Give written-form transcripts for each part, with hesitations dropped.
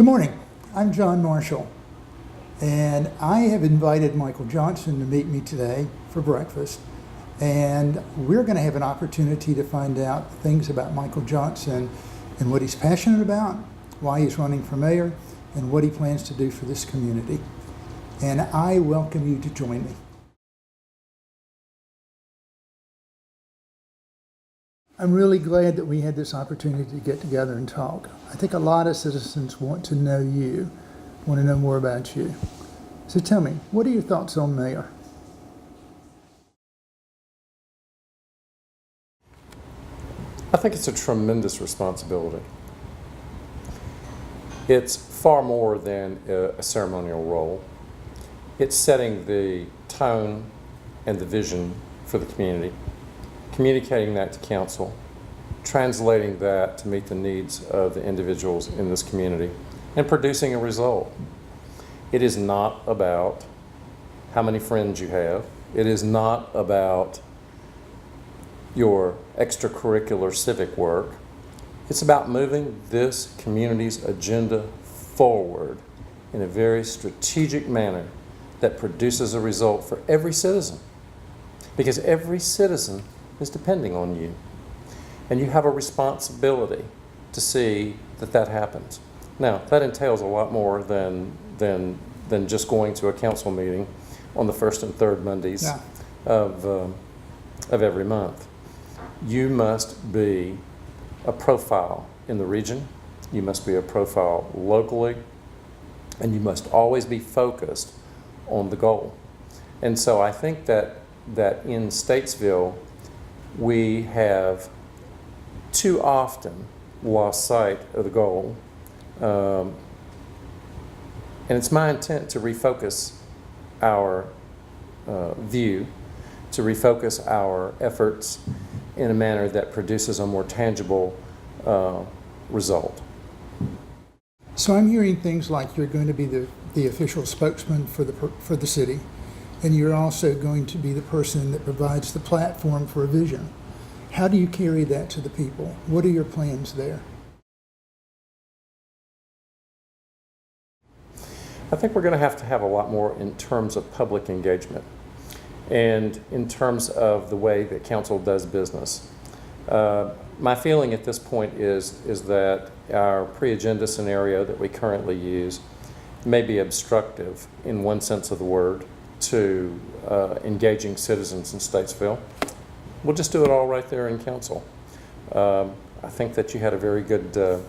Good morning. I'm John Marshall, and I have invited Michael Johnson to meet me today for breakfast, and we're going to have an opportunity to find out things about Michael Johnson and what he's passionate about, why he's running for mayor, and what he plans to do for this community. And I welcome you to join me. I'm really glad that we had this opportunity to get together and talk. I think a lot of citizens want to know you, want to know more about you. So tell me, what are your thoughts on mayor? I think it's a tremendous responsibility. It's far more than a ceremonial role. It's setting the tone and the vision for the community, communicating that to council, translating that to meet the needs of the individuals in this community, and producing a result. It is not about how many friends you have. It is not about your extracurricular civic work. It's about moving this community's agenda forward in a very strategic manner that produces a result for every citizen, because every citizen is depending on you. And you have a responsibility to see that that happens. Now, that entails a lot more than just going to a council meeting on the first and third Mondays of every month. You must be a profile in the region. You must be a profile locally. And you must always be focused on the goal. And so I think that in Statesville, we have too often lost sight of the goal. And it's my intent to refocus our view, to refocus our efforts in a manner that produces a more tangible result. So I'm hearing things like you're going to be the official spokesman for the city, and you're also going to be the person that provides the platform for a vision. How do you carry that to the people? What are your plans there? I think we're going to have a lot more in terms of public engagement and in terms of the way that council does business. My feeling at this point is that our pre-agenda scenario that we currently use may be obstructive in one sense of the word to engaging citizens in Statesville. We'll just do it all right there in council. I think that you had a very good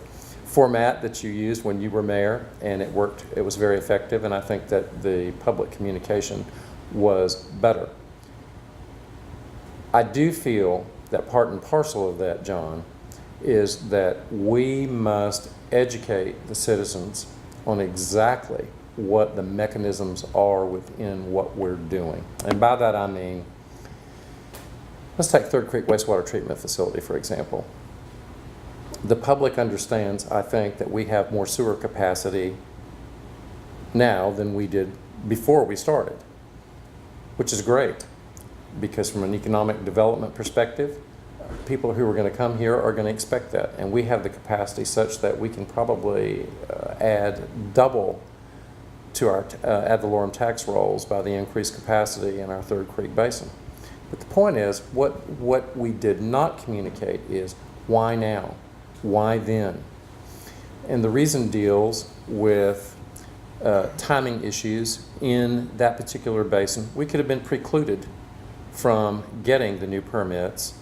format that you used when you were mayor, and it worked. It was very effective, and I think that the public communication was better. I do feel that part and parcel of that, John, is that we must educate the citizens on exactly what the mechanisms are within what we're doing. And by that I mean, let's take Third Creek Wastewater Treatment Facility, for example. The public understands, I think, that we have more sewer capacity now than we did before we started, which is great, because from an economic development perspective, people who are going to come here are going to expect that. And we have the capacity such that we can probably add double to our ad valorem tax rolls by the increased capacity in our Third Creek Basin. But the point is, what we did not communicate is why now? Why then? And the reason deals with timing issues in that particular basin. We could have been precluded from getting the new permits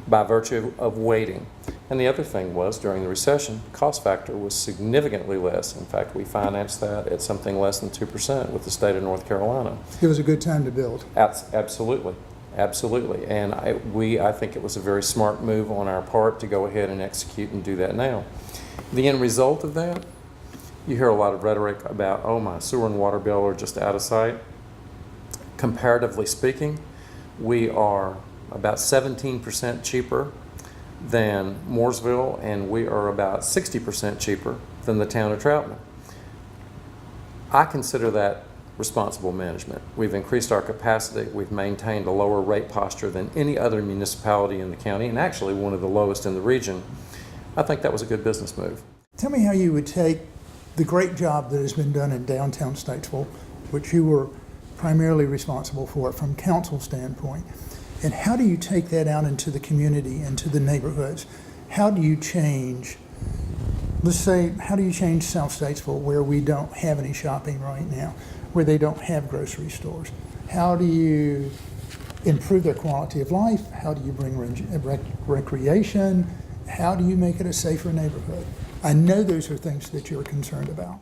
by virtue of waiting. And the other thing was, during the recession, cost factor was significantly less. In fact, we financed that at something less than 2% with the state of North Carolina. It was a good time to build. Absolutely. Absolutely. And I think it was a very smart move on our part to go ahead and execute and do that now. The end result of that, you hear a lot of rhetoric about, oh, my sewer and water bill are just out of sight. Comparatively speaking, we are about 17% cheaper than Mooresville, and we are about 60% cheaper than the town of Troutman. I consider that responsible management. We've increased our capacity. We've maintained a lower rate posture than any other municipality in the county, and actually one of the lowest in the region. I think that was a good business move. Tell me how you would take the great job that has been done in downtown Statesville, which you were primarily responsible for from council standpoint. And how do you take that out into the community, into the neighborhoods? How do you change, let's say, how do you change South Statesville where we don't have any shopping right now, where they don't have grocery stores? How do you improve their quality of life? How do you bring recreation? How do you make it a safer neighborhood? I know those are things that you're concerned about.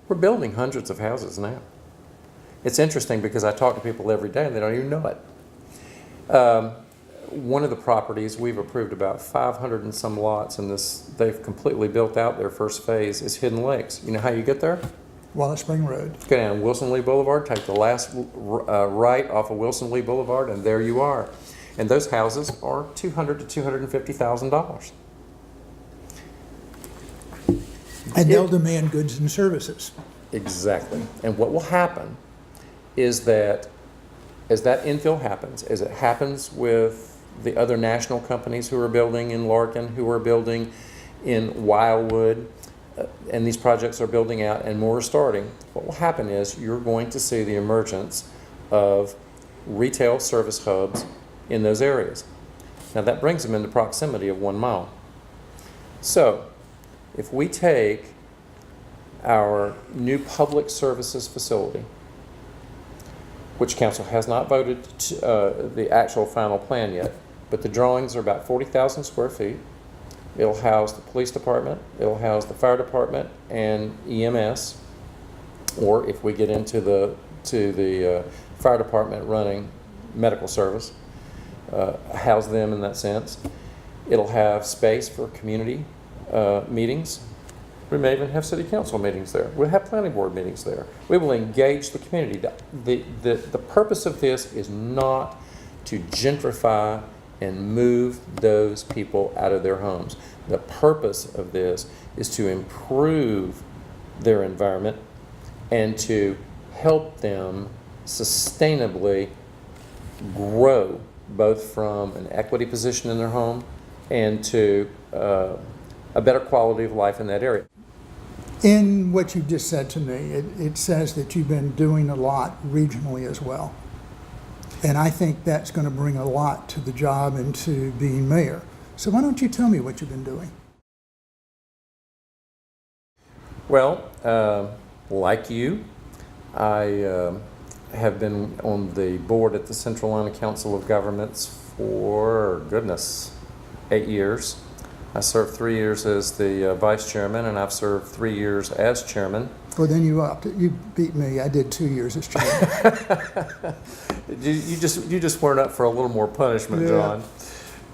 We're building hundreds of houses now. It's interesting because I talk to people every day and they don't even know it. One of the properties, we've approved about 500 and some lots, and they've completely built out their first phase, is Hidden Lakes. You know how you get there? Walnut Spring Road. Go down Wilson Lee Boulevard, take the last right off of Wilson Lee Boulevard, and there you are. And those houses are $200,000 to $250,000. And they'll demand goods and services. Exactly. And what will happen is that as that infill happens, as it happens with the other national companies who are building in Larkin, who are building in Wildwood, and these projects are building out and more are starting, what will happen is you're going to see the emergence of retail service hubs in those areas. Now that brings them into proximity of 1 mile. So if we take our new public services facility, which council has not voted the actual final plan yet, but the drawings are about 40,000 square feet. It'll house the police department, it'll house the fire department and EMS, or if we get into the fire department running medical service, house them in that sense. It'll have space for community meetings. We may even have city council meetings there. We'll have planning board meetings there. We will engage the community. The purpose of this is not to gentrify and move those people out of their homes. The purpose of this is to improve their environment and to help them sustainably grow, both from an equity position in their home and to a better quality of life in that area. In what you just said to me, it says that you've been doing a lot regionally as well. And I think that's going to bring a lot to the job and to being mayor. So why don't you tell me what you've been doing? Well, like you, I have been on the board at the Central Atlanta Council of Governments for, goodness, 8 years. I served 3 years as the vice chairman, and I've served 3 years as chairman. Well, then you upped it. You beat me. I did 2 years as chairman. You just weren't up for a little more punishment, yeah. John.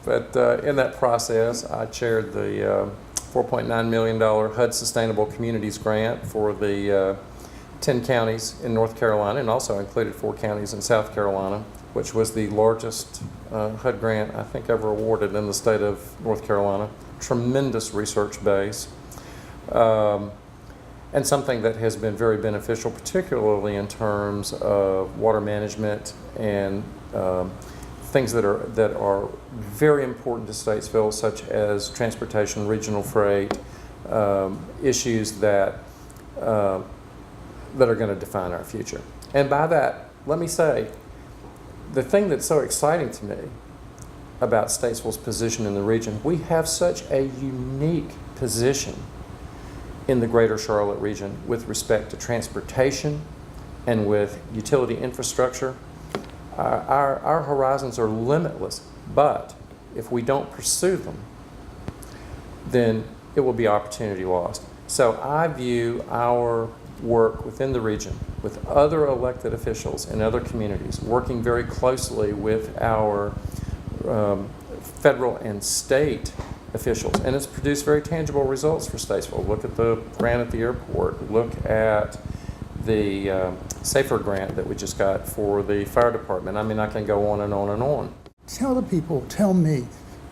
But in that process, I chaired the $4.9 million HUD Sustainable Communities Grant for the 10 counties in North Carolina, and also included 4 counties in South Carolina, which was the largest HUD grant I think ever awarded in the state of North Carolina. Tremendous research base. And something that has been very beneficial, particularly in terms of water management and things that are very important to Statesville, such as transportation, regional freight, issues that are going to define our future. And by that, let me say, the thing that's so exciting to me about Statesville's position in the region, we have such a unique position in the greater Charlotte region with respect to transportation and with utility infrastructure. Our horizons are limitless, but if we don't pursue them, then it will be opportunity lost. So I view our work within the region with other elected officials in other communities, working very closely with our federal and state officials, and it's produced very tangible results for Statesville. Look at the grant at the airport. Look at the SAFER grant that we just got for the fire department. I mean, I can go on and on and on. Tell the people, tell me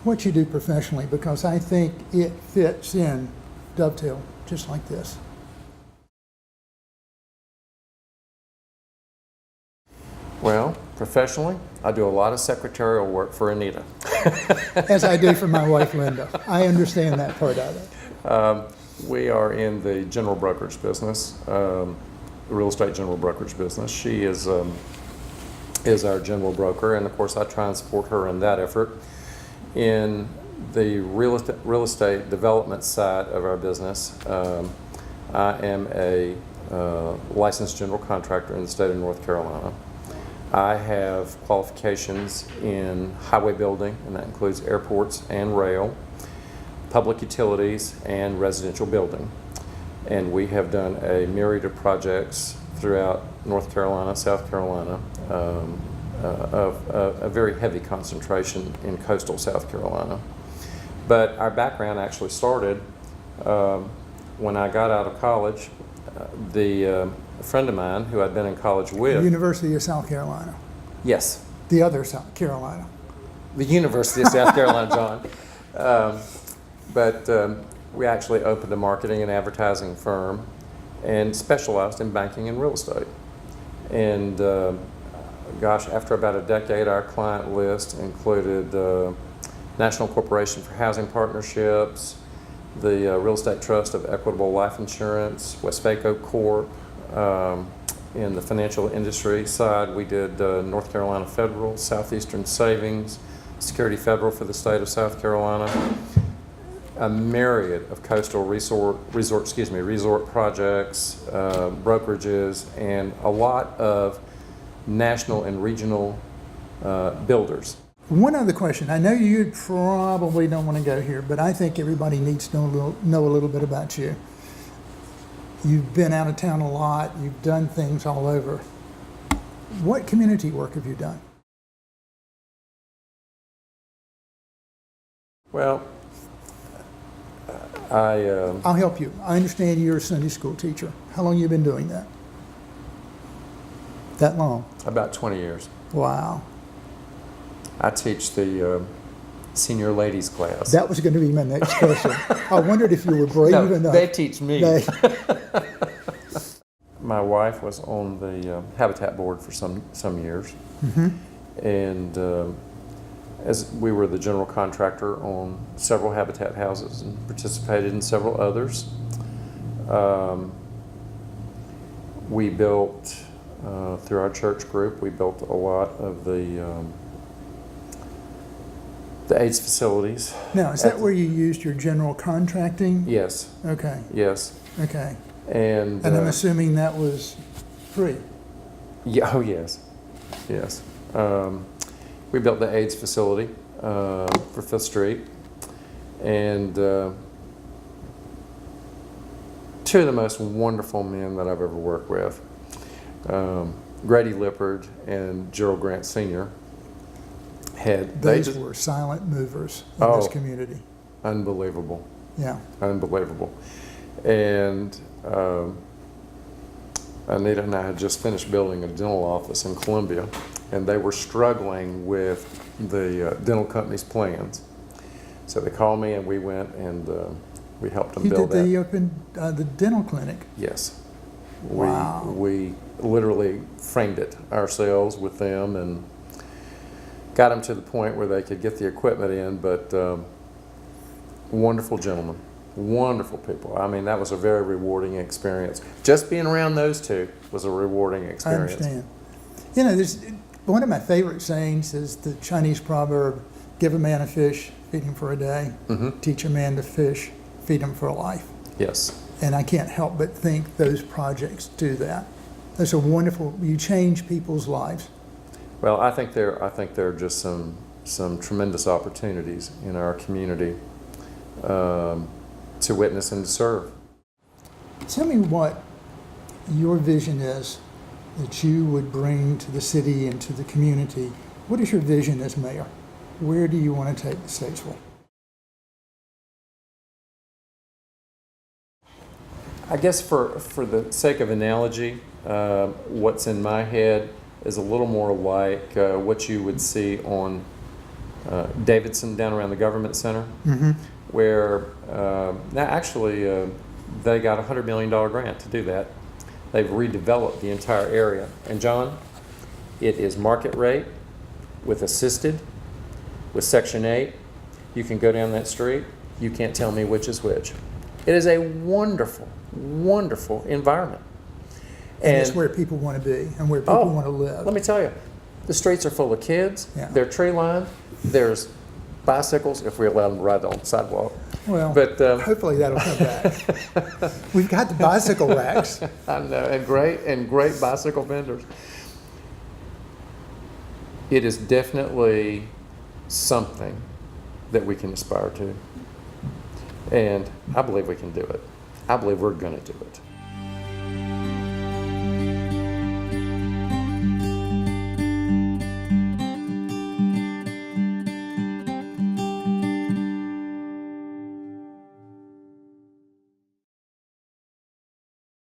what you do professionally, because I think it fits in, dovetail, just like this. Well, professionally, I do a lot of secretarial work for Anita. As I do for my wife, Linda. I understand that part of it. We are in the general brokerage business, the real estate general brokerage business. She is our general broker, and of course I try and support her in that effort. In the real estate development side of our business, I am a licensed general contractor in the state of North Carolina. I have qualifications in highway building, and that includes airports and rail, public utilities, and residential building. And we have done a myriad of projects throughout North Carolina, South Carolina, a very heavy concentration in coastal South Carolina. But our background actually started when I got out of college. A friend of mine who I'd been in college with. University of South Carolina. Yes. The other South Carolina. The University of South Carolina, John. But we actually opened a marketing and advertising firm and specialized in banking and real estate. And gosh, after about a decade, our client list included National Corporation for Housing Partnerships, the Real Estate Trust of Equitable Life Insurance, Westvaco Corp. In the financial industry side, we did North Carolina Federal, Southeastern Savings, Security Federal for the state of South Carolina, a myriad of coastal resort projects, brokerages, and a lot of national and regional builders. One other question. I know you probably don't want to go here, but I think everybody needs to know a little bit about you. You've been out of town a lot. You've done things all over. What community work have you done? Well, I'll help you. I understand you're a Sunday school teacher. How long have you been doing that? That long? About 20 years. Wow. I teach the senior ladies class. That was going to be my next question. I wondered if you were brave enough. They teach me. My wife was on the Habitat board for some years, and as we were the general contractor on several Habitat houses and participated in several others. We built, through our church group, we built a lot of the AIDS facilities. Now, is that where you used your general contracting? Yes. Okay. Yes. Okay. And I'm assuming that was free. Yeah. Oh, yes. Yes. We built the AIDS facility for Fifth Street, and two of the most wonderful men that I've ever worked with, Grady Lippard and Gerald Grant Sr. Those were silent movers in this community. Unbelievable. Yeah. Unbelievable. And Anita and I had just finished building a dental office in Columbia, and they were struggling with the dental company's plans. So they called me, and we went and we helped them build that. They opened the dental clinic? Yes. Wow. We literally framed it ourselves with them and got them to the point where they could get the equipment in, but wonderful gentlemen, wonderful people. I mean, that was a very rewarding experience. Just being around those two was a rewarding experience. I understand. You know, there's one of my favorite sayings is the Chinese proverb, give a man a fish, feed him for a day. Teach a man to fish, feed him for a life. Yes. And I can't help but think those projects do that. That's a wonderful, you change people's lives. Well, I think there are just some tremendous opportunities in our community to witness and to serve. Tell me what your vision is that you would bring to the city and to the community. What is your vision as mayor? Where do you want to take Statesville? I guess for the sake of analogy, what's in my head is a little more like what you would see on Davidson down around the government center, where now actually they got a $100 million grant to do that. They've redeveloped the entire area. And John, It is market rate with assisted, with Section 8. You can go down that street. You can't tell me which is which. It is a wonderful, wonderful environment. And it's where people want to be and where people want to live. Let me tell you, the streets are full of kids. Yeah. They're tree lined. There's bicycles, if we allow them to ride on the sidewalk. Well, But hopefully that'll come back. We've got the bicycle racks. I know, and great bicycle vendors. It is definitely something that we can aspire to. And I believe we can do it. I believe we're going to do it.